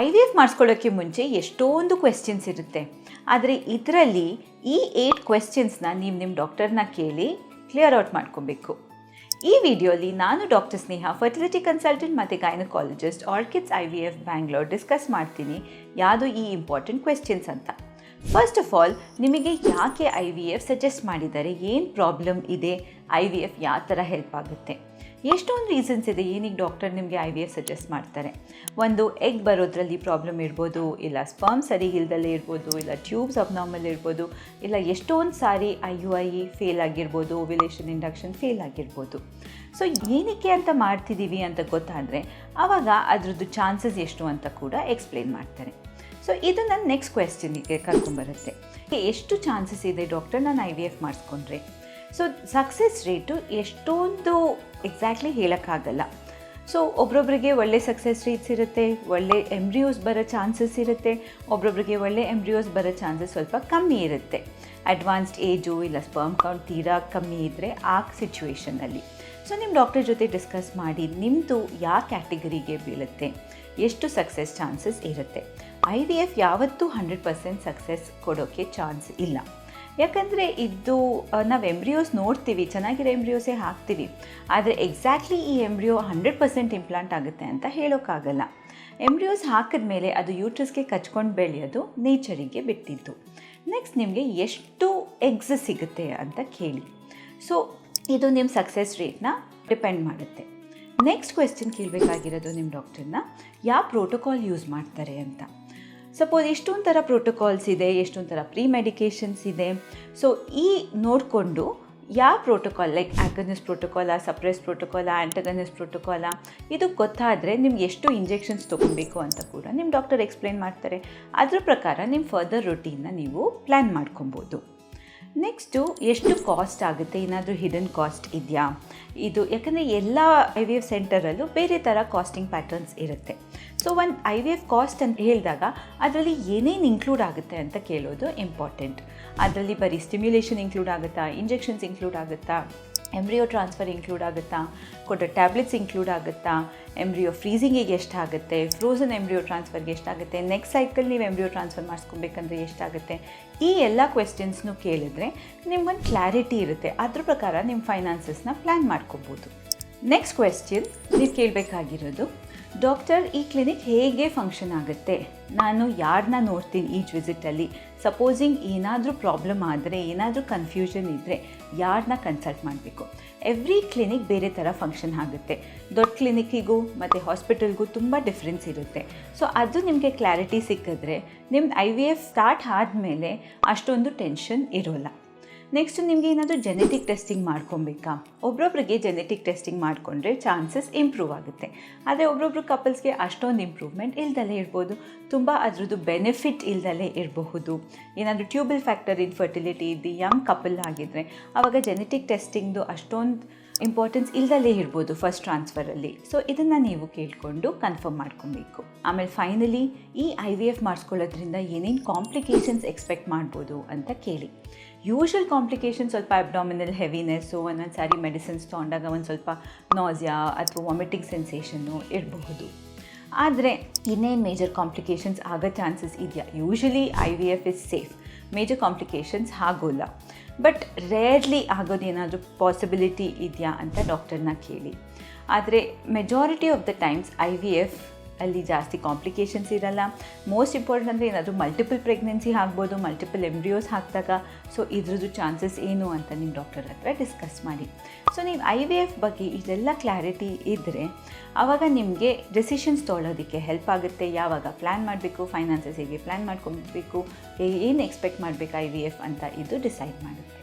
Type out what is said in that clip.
IVF ಮಾಡಿಸ್ಕೊಳ್ಳೋಕ್ಕೆ ಮುಂಚೆ ಎಷ್ಟೊಂದು questions ಇರುತ್ತೆ. ಆದರೆ ಇದರಲ್ಲಿ ಈ 8 ಕ್ವೆಶ್ಚನ್ಸ್ನ ನೀವು ನಿಮ್ಮ ಡಾಕ್ಟರ್ನ ಕೇಳಿ ಕ್ಲಿಯರ್ ಔಟ್ ಮಾಡ್ಕೊಬೇಕು. ಈ ವಿಡಿಯೋಲಿ ನಾನು ಡಾಕ್ಟರ್ ಸ್ನೇಹ, ಫರ್ಟಿಲಿಟಿ ಕನ್ಸಲ್ಟೆಂಟ್ ಮತ್ತು gynaecologist, orchids IVF Bangalore discuss ಮಾಡ್ತೀನಿ ಯಾವುದು ಈ ಇಂಪಾರ್ಟೆಂಟ್ ಕ್ವೆಶ್ಚನ್ಸ್ ಅಂತ. ಫಸ್ಟ್ ಆಫ್ ಆಲ್, ನಿಮಗೆ ಯಾಕೆ IVF ಸಜೆಸ್ಟ್ ಮಾಡಿದ್ದಾರೆ, ಏನು ಪ್ರಾಬ್ಲಮ್ ಇದೆ, IVF ಯಾವ ಥರ ಹೆಲ್ಪ್ ಆಗುತ್ತೆ. ಎಷ್ಟೊಂದು ರೀಸನ್ಸ್ ಇದೆ ಏನಕ್ಕೆ ಡಾಕ್ಟರ್ ನಿಮಗೆ IVF ಸಜೆಸ್ಟ್ ಮಾಡ್ತಾರೆ. ಒಂದು, ಎಗ್ ಬರೋದ್ರಲ್ಲಿ ಪ್ರಾಬ್ಲಮ್ ಇರ್ಬೋದು, ಇಲ್ಲ ಸ್ಪರ್ಮ್ ಸರಿ ಇಲ್ದಲೇ ಇರ್ಬೋದು, ಇಲ್ಲ ಟ್ಯೂಬ್ಸ್ ಅಬ್ನಾರ್ಮಲ್ ಇರ್ಬೋದು, ಇಲ್ಲ ಎಷ್ಟೊಂದು ಸಾರಿ IUI ಫೇಲ್ ಆಗಿರ್ಬೋದು, ಓವ್ಯುಲೇಷನ್ ಇಂಡಕ್ಷನ್ ಫೇಲ್ ಆಗಿರ್ಬೋದು. ಸೊ ಏನಕ್ಕೆ ಅಂತ ಮಾಡ್ತಿದ್ದೀವಿ ಅಂತ ಗೊತ್ತಾದರೆ ಆವಾಗ ಅದರದ್ದು ಚಾನ್ಸಸ್ ಎಷ್ಟು ಅಂತ ಕೂಡ ಎಕ್ಸ್ಪ್ಲೇನ್ ಮಾಡ್ತಾರೆ. ಸೊ ಇದು ನನ್ನ ನೆಕ್ಸ್ಟ್ ಕ್ವೆಶ್ಚನಿಗೆ ಕರ್ಕೊಂಬರುತ್ತೆ. ಎಷ್ಟು ಚಾನ್ಸಸ್ ಇದೆ ಡಾಕ್ಟರ್ ನಾನು IVF ಮಾಡಿಸ್ಕೊಂಡ್ರೆ. ಸೊ ಸಕ್ಸಸ್ ರೇಟು ಎಷ್ಟೊಂದು ಎಕ್ಸಾಕ್ಟ್ಲಿ ಹೇಳೋಕ್ಕಾಗಲ್ಲ. ಸೊ ಒಬ್ರೊಬ್ರಿಗೆ ಒಳ್ಳೆ ಸಕ್ಸಸ್ ರೇಟ್ಸ್ ಇರುತ್ತೆ, ಒಳ್ಳೆ ಎಂಬ್ರಿಯೋಸ್ ಬರೋ ಚಾನ್ಸಸ್ ಇರುತ್ತೆ, ಒಬ್ರೊಬ್ರಿಗೆ ಒಳ್ಳೆ ಎಂಬ್ರಿಯೋಸ್ ಬರೋ ಚಾನ್ಸಸ್ ಸ್ವಲ್ಪ ಕಮ್ಮಿ ಇರುತ್ತೆ. ಅಡ್ವಾನ್ಸ್ಡ್ ಏಜು ಇಲ್ಲ ಸ್ಪರ್ಮ್ ಕೌಂಟ್ ತೀರಾ ಕಮ್ಮಿ ಇದ್ದರೆ ಆ ಸಿಚುವೇಷನಲ್ಲಿ ಸೊ ನಿಮ್ಮ ಡಾಕ್ಟರ್ ಜೊತೆ ಡಿಸ್ಕಸ್ ಮಾಡಿ ನಿಮ್ಮದು ಯಾವ ಕ್ಯಾಟಗರಿಗೆ ಬೀಳುತ್ತೆ, ಎಷ್ಟು ಸಕ್ಸಸ್ ಚಾನ್ಸಸ್ ಇರುತ್ತೆ. IVF ಯಾವತ್ತೂ 100% ಸಕ್ಸಸ್ ಕೊಡೋಕ್ಕೆ ಚಾನ್ಸ್ ಇಲ್ಲ. ಯಾಕಂದರೆ ಇದು ನಾವು ಎಂಬ್ರಿಯೋಸ್ ನೋಡ್ತೀವಿ, ಚೆನ್ನಾಗಿರೋ ಎಂಬ್ರಿಯೋಸೇ ಹಾಕ್ತೀವಿ, ಆದರೆ ಎಕ್ಸಾಕ್ಟ್ಲಿ ಈ ಎಂಬ್ರಿಯೋ 100% ಇಂಪ್ಲಾಂಟ್ ಆಗುತ್ತೆ ಅಂತ ಹೇಳೋಕ್ಕಾಗಲ್ಲ. ಎಂಬ್ರಿಯೋಸ್ ಹಾಕಿದ ಮೇಲೆ ಅದು ಯೂಟ್ರಸ್ಗೆ ಕಚ್ಕೊಂಡು ಬೆಳೆಯೋದು ನೇಚರಿಗೆ ಬಿಟ್ಟಿದ್ದು. ನೆಕ್ಸ್ಟ್ ನಿಮಗೆ ಎಷ್ಟು ಎಗ್ಸ್ ಸಿಗುತ್ತೆ ಅಂತ ಕೇಳಿ. ಸೊ ಇದು ನಿಮ್ಮ ಸಕ್ಸಸ್ ರೇಟ್ನ ಡಿಪೆಂಡ್ ಮಾಡುತ್ತೆ. ನೆಕ್ಸ್ಟ್ ಕ್ವೆಶ್ಚನ್ ಕೇಳಬೇಕಾಗಿರೋದು ನಿಮ್ಮ ಡಾಕ್ಟರ್ನ, ಯಾವ ಪ್ರೋಟೋಕಾಲ್ ಯೂಸ್ ಮಾಡ್ತಾರೆ ಅಂತ. ಸಪೋಸ್ ಎಷ್ಟೊಂದು ಥರ ಪ್ರೋಟೋಕಾಲ್ಸ್ ಇದೆ, ಎಷ್ಟೊಂದು ಥರ ಪ್ರೀ ಮೆಡಿಕೇಷನ್ಸ್ ಇದೆ. ಸೊ ಈ ನೋಡಿಕೊಂಡು ಯಾವ ಪ್ರೋಟೋಕಾಲ್, ಲೈಕ್ ಆಗನಿಸ್ಟ್ ಪ್ರೋಟೋಕಾಲ, ಸಪ್ರೆಸ್ ಪ್ರೋಟೋಕಾಲ, ಆ್ಯಂಟಗನಿಸ್ಟ್ ಪ್ರೋಟೋಕಾಲ, ಇದು ಗೊತ್ತಾದರೆ ನಿಮ್ಗೆ ಎಷ್ಟು ಇಂಜೆಕ್ಷನ್ಸ್ ತೊಗೊಬೇಕು ಅಂತ ಕೂಡ ನಿಮ್ಮ ಡಾಕ್ಟರ್ ಎಕ್ಸ್ಪ್ಲೇನ್ ಮಾಡ್ತಾರೆ. ಅದರ ಪ್ರಕಾರ ನಿಮ್ಮ ಫರ್ದರ್ ರೊಟೀನ್ನ ನೀವು ಪ್ಲ್ಯಾನ್ ಮಾಡ್ಕೊಬೋದು. ನೆಕ್ಸ್ಟು ಎಷ್ಟು ಕಾಸ್ಟ್ ಆಗುತ್ತೆ, ಏನಾದರೂ ಹಿಡನ್ ಕಾಸ್ಟ್ ಇದೆಯಾ ಇದು. ಯಾಕಂದರೆ ಎಲ್ಲ IVF ಸೆಂಟರಲ್ಲೂ ಬೇರೆ ಥರ ಕಾಸ್ಟಿಂಗ್ ಪ್ಯಾಟರ್ನ್ಸ್ ಇರುತ್ತೆ. ಸೊ ಒಂದು IVF ಕಾಸ್ಟ್ ಅಂತ ಹೇಳಿದಾಗ ಅದರಲ್ಲಿ ಏನೇನು ಇನ್ಕ್ಲೂಡ್ ಆಗುತ್ತೆ ಅಂತ ಕೇಳೋದು ಇಂಪಾರ್ಟೆಂಟ್. ಅದರಲ್ಲಿ ಬರೀ ಸ್ಟಿಮ್ಯುಲೇಷನ್ ಇನ್ಕ್ಲೂಡ್ ಆಗುತ್ತಾ, ಇಂಜೆಕ್ಷನ್ಸ್ ಇನ್ಕ್ಲೂಡ್ ಆಗುತ್ತಾ, ಎಂಬ್ರಿಯೋ ಟ್ರಾನ್ಸ್ಫರ್ ಇನ್ಕ್ಲೂಡ್ ಆಗುತ್ತಾ, ಕೊಡೋ ಟ್ಯಾಬ್ಲೆಟ್ಸ್ ಇನ್ಕ್ಲೂಡ್ ಆಗುತ್ತಾ, ಎಂಬ್ರಿಯೋ ಫ್ರೀಸಿಂಗಿಗೆ ಎಷ್ಟಾಗುತ್ತೆ, ಫ್ರೋಝನ್ ಎಂಬ್ರಿಯೋ ಟ್ರಾನ್ಸ್ಫರ್ಗೆ ಎಷ್ಟಾಗುತ್ತೆ, ನೆಕ್ಸ್ಟ್ ಸೈಕಲ್ ನೀವು ಎಂಬ್ರಿಯೋ ಟ್ರಾನ್ಸ್ಫರ್ ಮಾಡಿಸ್ಕೊಬೇಕಂದ್ರೆ ಎಷ್ಟಾಗುತ್ತೆ. ಈ ಎಲ್ಲ ಕ್ವೆಶ್ಚನ್ಸ್ನು ಕೇಳಿದ್ರೆ ನಿಮ್ಗೊಂದು ಕ್ಲಾರಿಟಿ ಇರುತ್ತೆ. ಅದ್ರ ಪ್ರಕಾರ ನಿಮ್ಮ ಫೈನಾನ್ಸಸ್ನ ಪ್ಲ್ಯಾನ್ ಮಾಡ್ಕೊಬೋದು. ನೆಕ್ಸ್ಟ್ ಕ್ವೆಶ್ಚನ್ ನೀವು ಕೇಳಬೇಕಾಗಿರೋದು, ಡಾಕ್ಟರ್ ಈ ಕ್ಲಿನಿಕ್ ಹೇಗೆ ಫಂಕ್ಷನ್ ಆಗುತ್ತೆ, ನಾನು ಯಾರನ್ನ ನೋಡ್ತೀನಿ ಈಚ್ ವಿಸಿಟಲ್ಲಿ, ಸಪೋಸಿಂಗ್ ಏನಾದರೂ ಪ್ರಾಬ್ಲಮ್ ಆದರೆ, ಏನಾದರೂ ಕನ್ಫ್ಯೂಷನ್ ಇದ್ದರೆ ಯಾರನ್ನ ಕನ್ಸಲ್ಟ್ ಮಾಡಬೇಕು. ಎವ್ರಿ ಕ್ಲಿನಿಕ್ ಬೇರೆ ಥರ ಫಂಕ್ಷನ್ ಆಗುತ್ತೆ. ದೊಡ್ಡ ಕ್ಲಿನಿಕ್ಕಿಗೂ ಮತ್ತು ಹಾಸ್ಪಿಟಲ್ಗೂ ತುಂಬ ಡಿಫ್ರೆನ್ಸ್ ಇರುತ್ತೆ. ಸೊ ಅದು ನಿಮಗೆ ಕ್ಲಾರಿಟಿ ಸಿಕ್ಕಿದ್ರೆ ನಿಮ್ದು IVF ಸ್ಟಾರ್ಟ್ ಆದಮೇಲೆ ಅಷ್ಟೊಂದು ಟೆನ್ಷನ್ ಇರೋಲ್ಲ. ನೆಕ್ಸ್ಟು ನಿಮಗೆ ಏನಾದರೂ ಜೆನೆಟಿಕ್ ಟೆಸ್ಟಿಂಗ್ ಮಾಡ್ಕೊಬೇಕಾ. ಒಬ್ರೊಬ್ರಿಗೆ ಜೆನೆಟಿಕ್ ಟೆಸ್ಟಿಂಗ್ ಮಾಡಿಕೊಂಡ್ರೆ ಚಾನ್ಸಸ್ ಇಂಪ್ರೂವ್ ಆಗುತ್ತೆ. ಆದರೆ ಒಬ್ರೊಬ್ರು ಕಪಲ್ಸ್ಗೆ ಅಷ್ಟೊಂದು ಇಂಪ್ರೂವ್ಮೆಂಟ್ ಇಲ್ದಲೇ ಇರ್ಬೋದು, ತುಂಬ ಅದರದ್ದು ಬೆನಿಫಿಟ್ ಇಲ್ದಲೇ ಇರಬಹುದು. ಏನಾದರೂ ಟ್ಯೂಬಲ್ ಫ್ಯಾಕ್ಟರ್ ಇನ್ಫರ್ಟಿಲಿಟಿ ಇದ್ದು ಯಂಗ್ ಕಪಲ್ ಆಗಿದ್ದರೆ ಆವಾಗ ಜೆನೆಟಿಕ್ ಟೆಸ್ಟಿಂಗ್ದು ಅಷ್ಟೊಂದು ಇಂಪಾರ್ಟೆನ್ಸ್ ಇಲ್ದಲೇ ಇರ್ಬೋದು ಫಸ್ಟ್ ಟ್ರಾನ್ಸ್ಫರಲ್ಲಿ. ಸೊ ಇದನ್ನು ನೀವು ಕೇಳಿಕೊಂಡು ಕನ್ಫರ್ಮ್ ಮಾಡ್ಕೊಬೇಕು. ಆಮೇಲೆ ಫೈನಲಿ ಈ IVF ಮಾಡಿಸ್ಕೊಳ್ಳೋದ್ರಿಂದ ಏನೇನು ಕಾಂಪ್ಲಿಕೇಶನ್ಸ್ ಎಕ್ಸ್ಪೆಕ್ಟ್ ಮಾಡ್ಬೋದು ಅಂತ ಕೇಳಿ. ಯೂಶ್ವಲ್ ಕಾಂಪ್ಲಿಕೇಶನ್ ಸ್ವಲ್ಪ ಅಬ್ಡಾಮಿನಲ್ ಹೆವಿನೆಸ್ಸು, ಒಂದೊಂದು ಸಾರಿ ಮೆಡಿಸಿನ್ಸ್ ತೊಗೊಂಡಾಗ ಒಂದು ಸ್ವಲ್ಪ ನಾಸಿಯಾ ಅಥವಾ ವಾಮಿಟಿಂಗ್ ಸೆನ್ಸೇಷನ್ನು ಇರಬಹುದು. ಆದರೆ ಇನ್ನೇನು ಮೇಜರ್ ಕಾಂಪ್ಲಿಕೇಶನ್ಸ್ ಆಗೋ ಚಾನ್ಸಸ್ ಇದೆಯಾ? Usually IVF is safe, major complications ಆಗೋಲ್ಲ. ಬಟ್ ರೇರ್ಲಿ ಆಗೋದೇನಾದರೂ ಪಾಸಿಬಿಲಿಟಿ ಇದೆಯಾ ಅಂತ ಡಾಕ್ಟರ್ನ ಕೇಳಿ. ಆದರೆ majority of the times IVF ಅಲ್ಲಿ ಜಾಸ್ತಿ ಕಾಂಪ್ಲಿಕೇಶನ್ಸ್ ಇರಲ್ಲ. ಮೋಸ್ಟ್ ಇಂಪಾರ್ಟೆಂಟ್ ಅಂದರೆ ಏನಾದರೂ ಮಲ್ಟಿಪಲ್ ಪ್ರೆಗ್ನೆನ್ಸಿ ಆಗ್ಬೋದು, ಮಲ್ಟಿಪಲ್ ಎಂಬ್ರಿಯೋಸ್ ಹಾಕಿದಾಗ. ಸೊ ಇದ್ರದ್ದು ಚಾನ್ಸಸ್ ಏನು ಅಂತ ನಿಮ್ಮ ಡಾಕ್ಟರ್ ಹತ್ರ ಡಿಸ್ಕಸ್ ಮಾಡಿ. ಸೊ ನೀವು IVF ಬಗ್ಗೆ ಇದೆಲ್ಲ ಕ್ಲಾರಿಟಿ ಇದ್ದರೆ ಆವಾಗ ನಿಮಗೆ ಡಿಸಿಷನ್ಸ್ ತೊಗೊಳೋದಕ್ಕೆ ಹೆಲ್ಪ್ ಆಗುತ್ತೆ. ಯಾವಾಗ ಪ್ಲ್ಯಾನ್ ಮಾಡಬೇಕು, ಫೈನಾನ್ಸಸ್ ಹೇಗೆ ಪ್ಲ್ಯಾನ್ ಮಾಡ್ಕೊಬೇಕು, ಏನು ಎಕ್ಸ್ಪೆಕ್ಟ್ ಮಾಡಬೇಕು IVF ಅಂತ ಇದು ಡಿಸೈಡ್ ಮಾಡುತ್ತೆ.